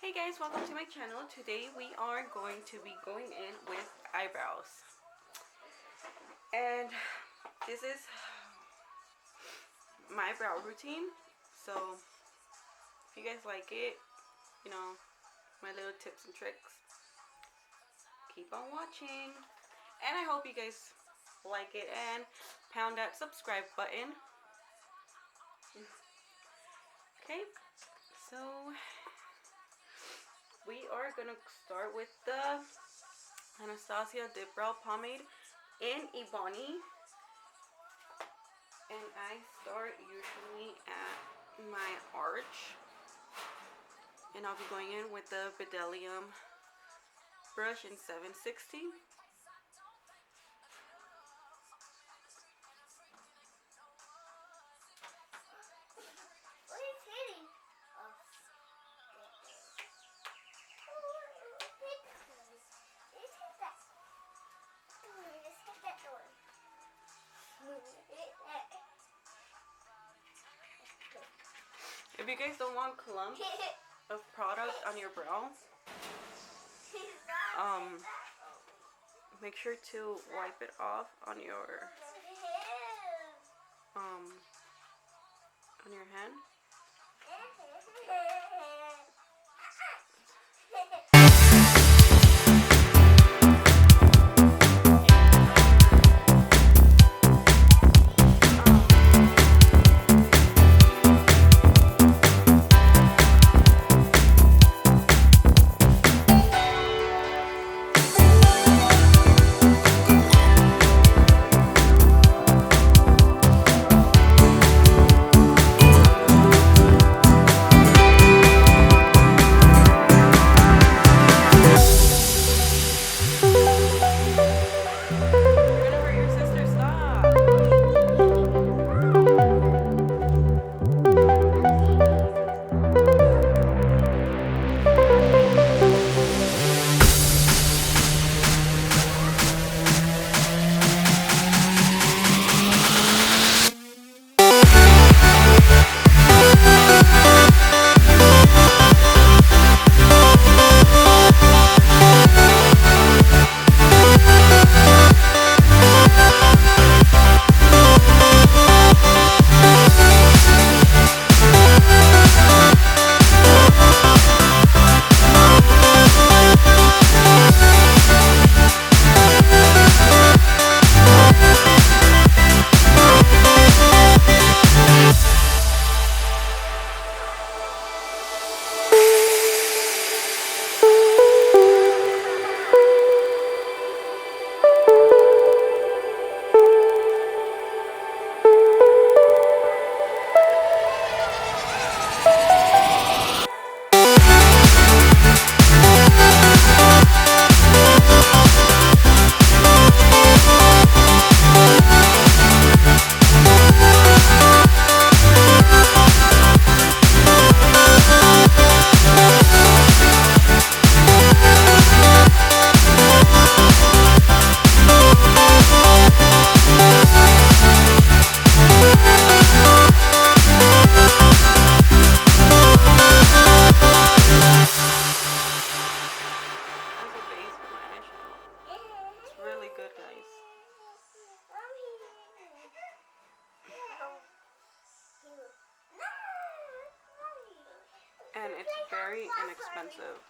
Hey guys, welcome to my channel. Today we are going to be going in with eyebrows. And this is my brow routine. So if you guys like it, you know, my little tips and tricks, keep on watching. And I hope you guys like it and pound that subscribe button. Okay, so we are gonna start with the Anastasia Dip Brow Pomade in Ebony. And I start usually at my arch. And I'll be going in with the Bdellium brush in 760. If you guys don't want clumps of product on your brow, make sure to wipe it off on your hand. And it's very inexpensive.